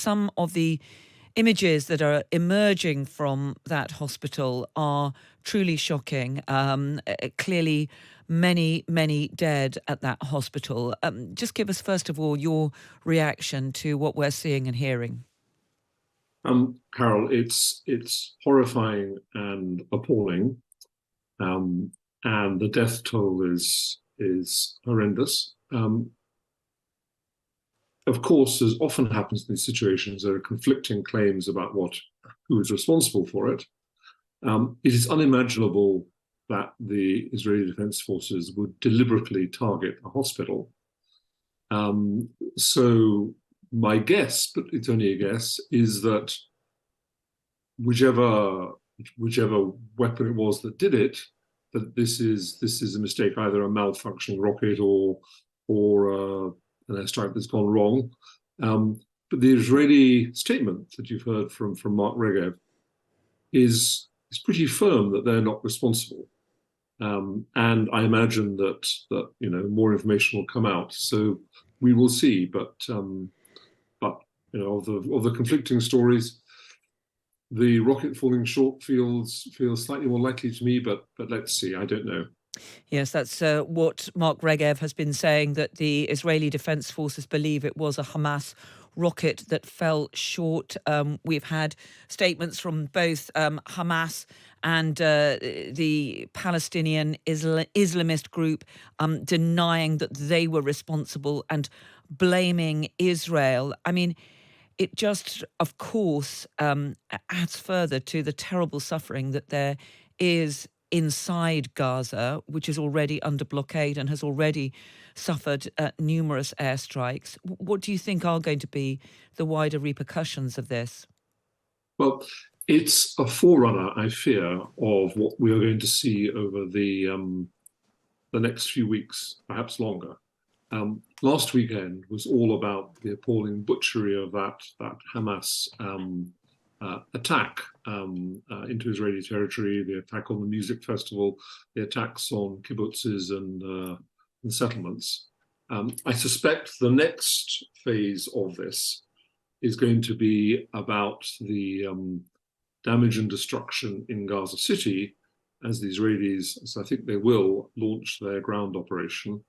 some of the images that are emerging from that hospital are truly shocking. Clearly, many dead at that hospital. Just give us, first of all, your reaction to what we're seeing and hearing. Carol, it's horrifying and appalling, and the death toll is horrendous. Of course, as often happens in these situations, there are conflicting claims about who is responsible for it. It is unimaginable that the Israeli Defense Forces would deliberately target a hospital. So my guess, but it's only a guess, is that whichever weapon it was that did it, that this is a mistake, either a malfunctioning rocket or an airstrike that's gone wrong. But the Israeli statement that you've heard from Mark Regev is pretty firm that they're not responsible. And I imagine that more information will come out. So we will see. But of the conflicting stories, the rocket falling short feels slightly more likely to me. But let's see. I don't know. Yes, that's what Mark Regev has been saying, that the Israeli Defense Forces believe it was a Hamas rocket that fell short. We've had statements from both Hamas and the Palestinian Islamist group denying that they were responsible and blaming Israel. I mean, it just, of course, adds further to the terrible suffering that there is inside Gaza, which is already under blockade and has already suffered numerous airstrikes. What do you think are going to be the wider repercussions of this? Well, it's a forerunner, I fear, of what we are going to see over the next few weeks, perhaps longer. Last weekend was all about the appalling butchery of that Hamas attack into Israeli territory, the attack on the music festival, the attacks on kibbutzes and settlements. I suspect the next phase of this is going to be about the damage and destruction in Gaza City as the Israelis, as I think they will, launch their ground operation,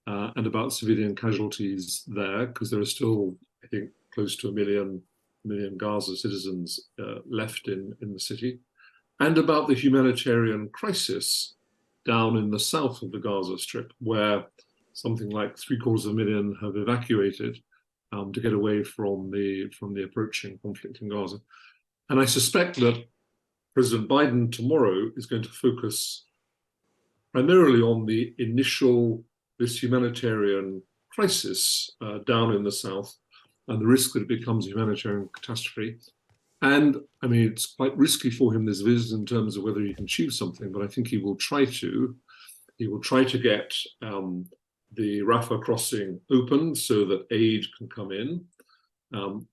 and about civilian casualties there, because there are still, I think, close to a million Gaza citizens left in the city, and about the humanitarian crisis down in the south of the Gaza Strip, where something like 750,000 have evacuated to get away from the approaching conflict in Gaza. And I suspect that President Biden tomorrow is going to focus primarily on this humanitarian crisis down in the south, and the risk that it becomes a humanitarian catastrophe. And I mean, it's quite risky for him, this visit, in terms of whether he can achieve something, but I think he will try to. He will try to get the Rafah crossing open so that aid can come in.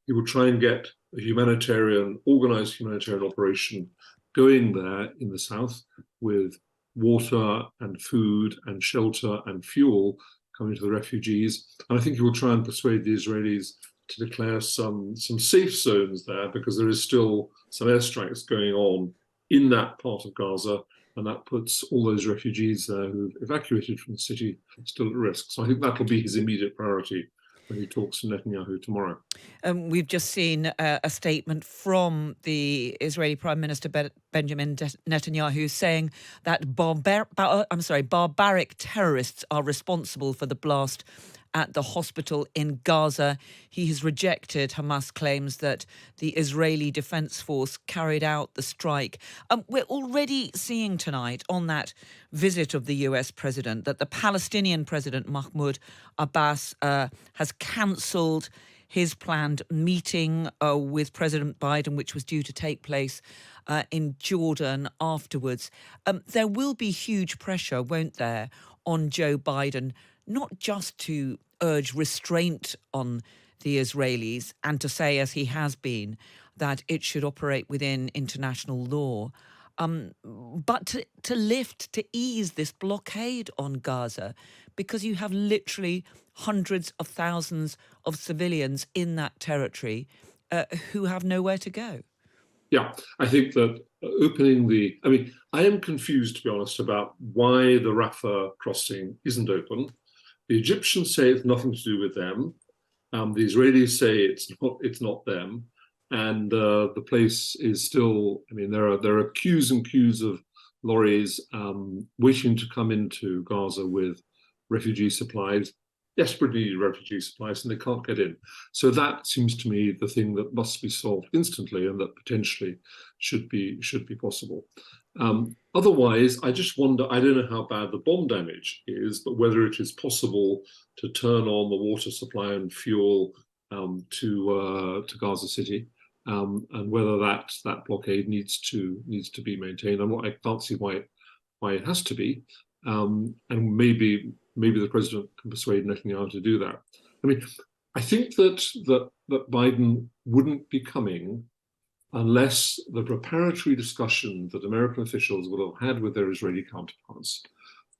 He will try and get a organized humanitarian operation going there in the south, with water and food and shelter and fuel coming to the refugees. And I think he will try and persuade the Israelis to declare some safe zones there, because there is still some airstrikes going on in that part of Gaza, and that puts all those refugees there who've evacuated from the city still at risk. So I think that will be his immediate priority when he talks to Netanyahu tomorrow. We've just seen a statement from the Israeli Prime Minister Benjamin Netanyahu saying that barbaric terrorists are responsible for the blast at the hospital in Gaza. He has rejected Hamas claims that the Israeli Defense Force carried out the strike. We're already seeing tonight on that visit of the US president that the Palestinian president Mahmoud Abbas has cancelled his planned meeting with President Biden, which was due to take place in Jordan afterwards. There will be huge pressure, won't there, on Joe Biden, not just to urge restraint on the Israelis and to say, as he has been, that it should operate within international law, but to ease this blockade on Gaza, because you have literally hundreds of thousands of civilians in that territory who have nowhere to go. Yeah, I think that opening I mean, I am confused, to be honest, about why the Rafah crossing isn't open. The Egyptians say it's nothing to do with them. The Israelis say it's not them. And the place is still, I mean, there are queues and queues of lorries waiting to come into Gaza with refugee supplies, desperately needed refugee supplies, and they can't get in. So that seems to me the thing that must be solved instantly, and that potentially should be possible. Otherwise, I just wonder, I don't know how bad the bomb damage is, but whether it is possible to turn on the water supply and fuel to Gaza City, and whether that blockade needs to be maintained. I can't see why it has to be, and maybe the president can persuade Netanyahu to do that. I mean, I think that Biden wouldn't be coming unless the preparatory discussion that American officials will have had with their Israeli counterparts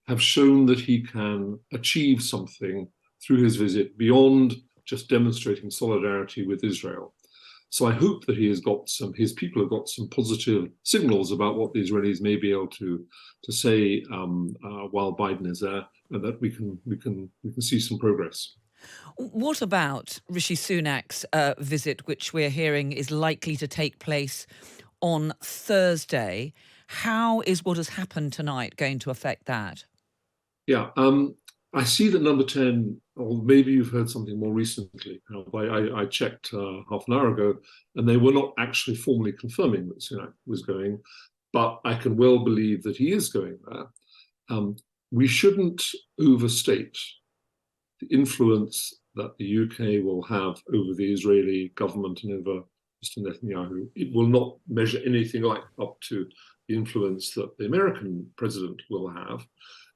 have shown that he can achieve something through his visit beyond just demonstrating solidarity with Israel. So I hope that his people have got some positive signals about what the Israelis may be able to say while Biden is there, and that we can see some progress. What about Rishi Sunak's visit, which we're hearing is likely to take place on Thursday? How is what has happened tonight going to affect that? Yeah, I see that number 10, or maybe you've heard something more recently. I checked half an hour ago, and they were not actually formally confirming that Sunak was going, but I can well believe that he is going there. We shouldn't overstate the influence that the UK will have over the Israeli government and over Mr. Netanyahu. It will not measure anything like up to the influence that the American president will have.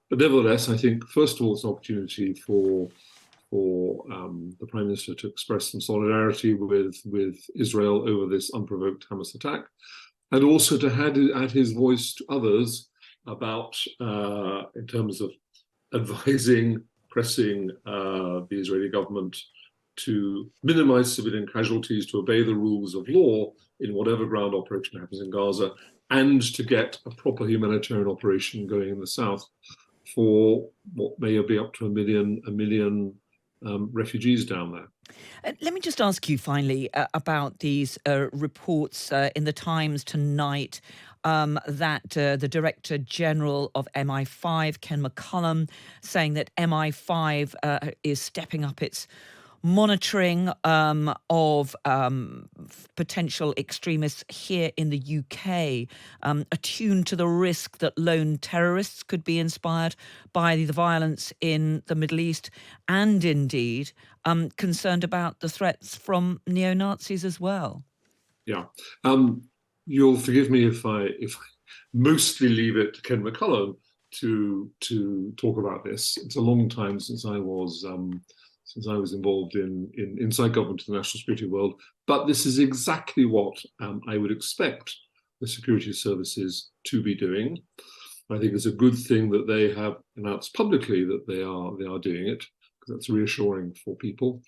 But nevertheless, I think, first of all, it's an opportunity for the Prime Minister to express some solidarity with Israel over this unprovoked Hamas attack, and also to add his voice to others about, in terms of advising, pressing the Israeli government to minimize civilian casualties, to obey the rules of law in whatever ground operation happens in Gaza, and to get a proper humanitarian operation going in the south for what may be up to a million refugees down there. Let me just ask you finally about these reports in the Times tonight that the Director General of MI5, Ken McCullum, saying that MI5 is stepping up its monitoring of potential extremists here in the UK, attuned to the risk that lone terrorists could be inspired by the violence in the Middle East, and indeed concerned about the threats from neo-Nazis as well. Yeah. You'll forgive me if I mostly leave it to Ken McCullum to talk about this. It's a long time since I was involved in inside government in the national security world, but this is exactly what I would expect the security services to be doing. I think it's a good thing that they have announced publicly that they are doing it, because that's reassuring for people.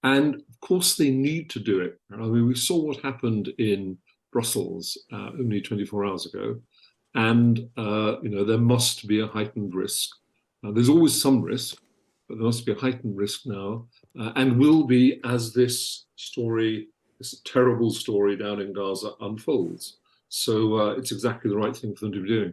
And of course, they need to do it. I mean, we saw what happened in Brussels only 24 hours ago, and there must be a heightened risk. There's always some risk, but there must be a heightened risk now, and will be as this terrible story down in Gaza unfolds. So it's exactly the right thing for them to be doing.